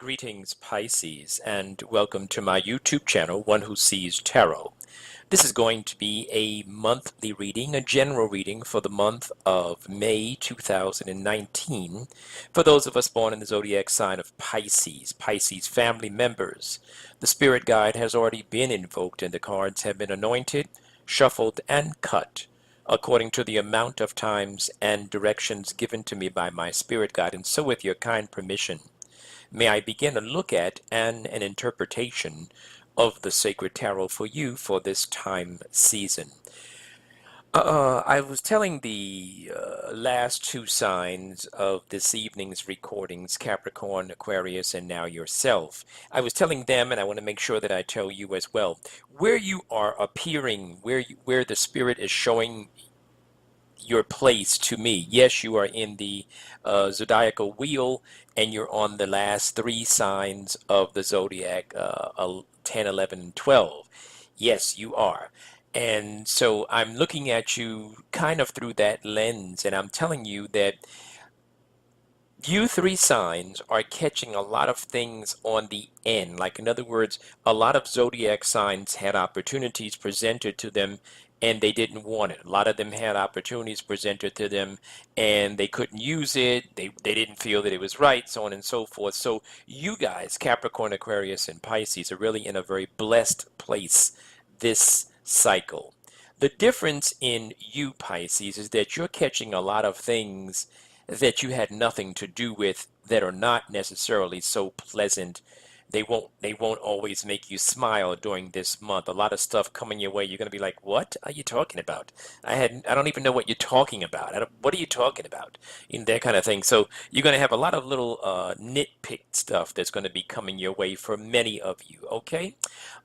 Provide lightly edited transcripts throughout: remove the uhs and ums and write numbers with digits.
Greetings, Pisces, and welcome to my YouTube channel, One Who Sees Tarot. This is going to be a monthly reading, a general reading for the month of May 2019, for those of us born in the zodiac sign of Pisces, Pisces family members. The spirit guide has already been invoked and the cards have been anointed, shuffled, and cut according to the amount of times and directions given to me by my spirit guide, and so with your kind permission, may I begin a look at and an interpretation of the sacred tarot for you for this time season. I was telling the last two signs of this evening's recordings, Capricorn, Aquarius, and now yourself. I was telling them, and I want to make sure that I tell you as well, where you are appearing, where the spirit is showing your place to me. Yes, you are in the zodiacal wheel, and you're on the last three signs of the zodiac, 10, 11, and 12. Yes, you are. And so I'm looking at you kind of through that lens, and I'm telling you that you three signs are catching a lot of things on the end. Like, in other words, a lot of zodiac signs had opportunities presented to them and they didn't want it. A lot of them had opportunities presented to them and they couldn't use it. They didn't feel that it was right, so on and so forth. So you guys, Capricorn, Aquarius, and Pisces, are really in a very blessed place this cycle. The difference in you, Pisces, is that you're catching a lot of things that you had nothing to do with, that are not necessarily so pleasant. They won't always make you smile during this month. A lot of stuff coming your way, you're going to be like, what are you talking about? I don't even know what you're talking about. What are you talking about? In that kind of thing. So you're going to have a lot of little nitpick stuff that's going to be coming your way for many of you, okay?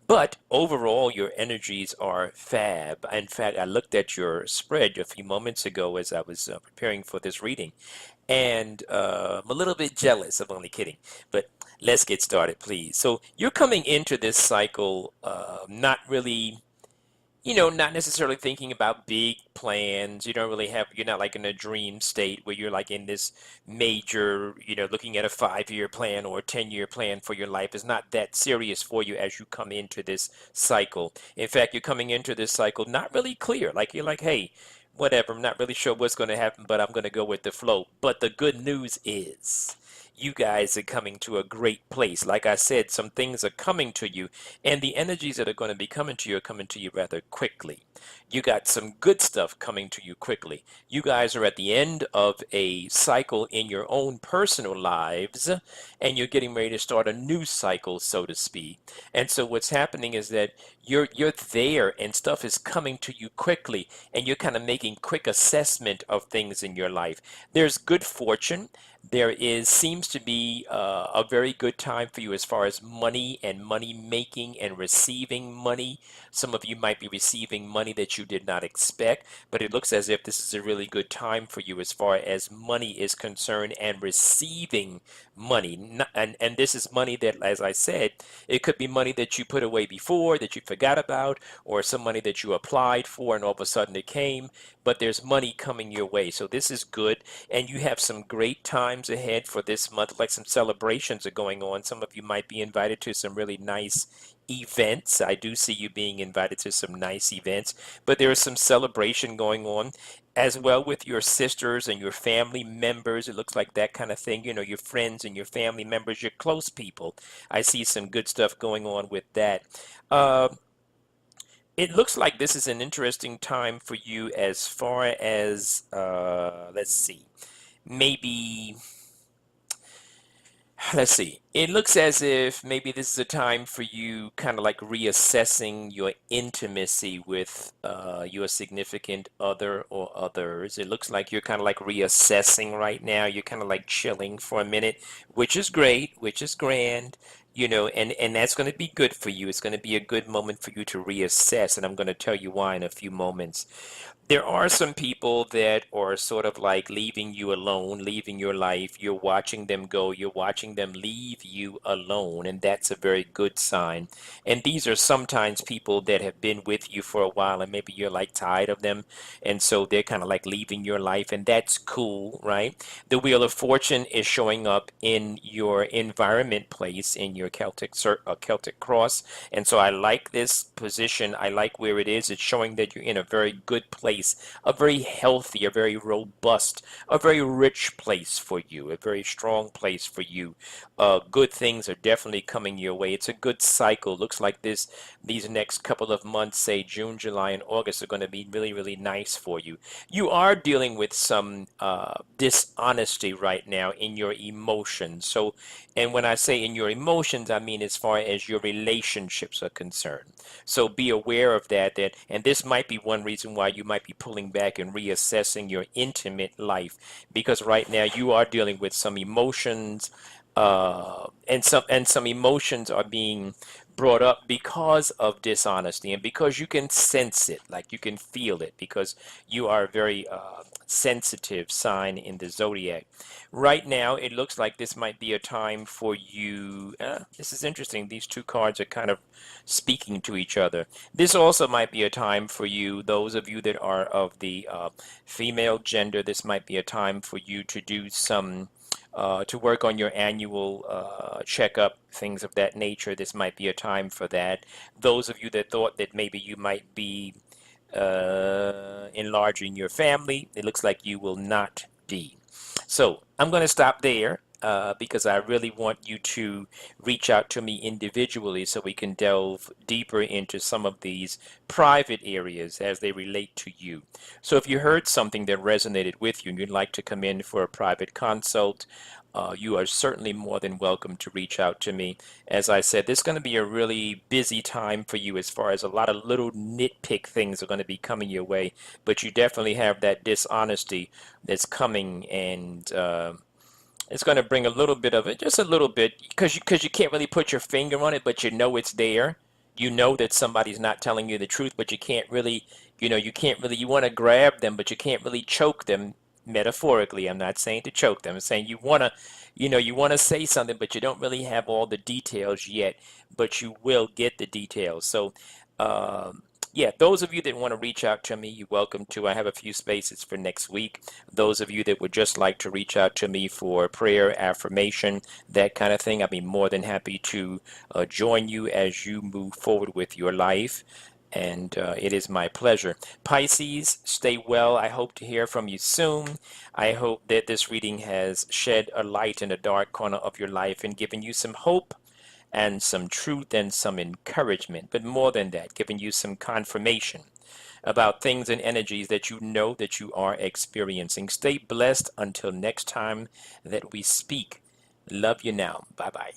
But overall, your energies are fab. In fact, I looked at your spread a few moments ago as I was preparing for this reading, and I'm a little bit jealous. I'm only kidding. But let's get started, please. So you're coming into this cycle not really, not necessarily thinking about big plans. You don't really have, you're not like in a dream state where you're like in this major, looking at a 5-year plan or a 10-year plan for your life. Is not that serious for you as you come into this cycle. In fact, you're coming into this cycle not really clear. Like, you're like, hey, whatever, I'm not really sure what's going to happen, but I'm going to go with the flow. But the good news is, you guys are coming to a great place. Like I said, some things are coming to you, and the energies that are going to be coming to you are coming to you rather quickly. You got some good stuff coming to you quickly. You guys are at the end of a cycle in your own personal lives, and you're getting ready to start a new cycle, so to speak. And so what's happening is that you're there, and stuff is coming to you quickly, and you're kind of making quick assessment of things in your life. There's good fortune. There seems to be a very good time for you as far as money and money making and receiving money. Some of you might be receiving money that you did not expect, but it looks as if this is a really good time for you as far as money is concerned and receiving money. And this is money that, as I said, it could be money that you put away before that you forgot about, or some money that you applied for and all of a sudden it came, but there's money coming your way. So this is good, and you have some great times ahead for this month. Like, some celebrations are going on. Some of you might be invited to some really nice events. I do see you being invited to some nice events, but there is some celebration going on as well with your sisters and your family members. It looks like that kind of thing, your friends and your family members, your close people. I see some good stuff going on with that. It looks like this is an interesting time for you as far as, let's see, maybe, let's see. It looks as if maybe this is a time for you kind of like reassessing your intimacy with your significant other or others. It looks like you're kind of like reassessing right now. You're kind of like chilling for a minute, which is great, which is grand. And that's going to be good for you. It's going to be a good moment for you to reassess, and I'm going to tell you why in a few moments. There are some people that are sort of like leaving you alone, leaving your life. You're watching them go, you're watching them leave you alone, and that's a very good sign. And these are sometimes people that have been with you for a while, and maybe you're like tired of them, and so they're kind of like leaving your life, and that's cool, right? The Wheel of Fortune is showing up in your environment place in your Celtic cross, and so I like this position. I like where it is. It's showing that you're in a very good place, a very healthy, a very robust, a very rich place for you, a very strong place for you. Good things are definitely coming your way. It's a good cycle. Looks like these next couple of months, say June, July, and August, are going to be really, really nice for you. You are dealing with some dishonesty right now in your emotions. So, and when I say in your emotions, I mean as far as your relationships are concerned. So be aware of that. And this might be one reason why you might be pulling back and reassessing your intimate life, because right now you are dealing with some emotions, and some emotions are being brought up because of dishonesty, and because you can sense it, like you can feel it, because you are a very sensitive sign in the zodiac. Right now, it looks like this might be a time for you. This is interesting. These two cards are kind of speaking to each other. This also might be a time for you, those of you that are of the female gender. This might be a time for you to do some to work on your annual checkup, things of that nature. This might be a time for that. Those of you that thought that maybe you might be enlarging your family, it looks like you will not be. So I'm going to stop there. Because I really want you to reach out to me individually so we can delve deeper into some of these private areas as they relate to you. So if you heard something that resonated with you and you'd like to come in for a private consult, you are certainly more than welcome to reach out to me. As I said, this is going to be a really busy time for you as far as a lot of little nitpick things are going to be coming your way, but you definitely have that dishonesty that's coming, and it's going to bring a little bit of it, just a little bit, because you can't really put your finger on it, but you know it's there. You know that somebody's not telling you the truth, but you can't really, you can't really, you want to grab them, but you can't really choke them metaphorically. I'm not saying to choke them. I'm saying you want to say something, but you don't really have all the details yet, but you will get the details. So, yeah, those of you that want to reach out to me, you're welcome to. I have a few spaces for next week. Those of you that would just like to reach out to me for prayer, affirmation, that kind of thing, I'd be more than happy to join you as you move forward with your life. And it is my pleasure. Pisces, stay well. I hope to hear from you soon. I hope that this reading has shed a light in a dark corner of your life and given you some hope and some truth and some encouragement, but more than that, giving you some confirmation about things and energies that you know that you are experiencing. Stay blessed until next time that we speak. Love you now. Bye bye.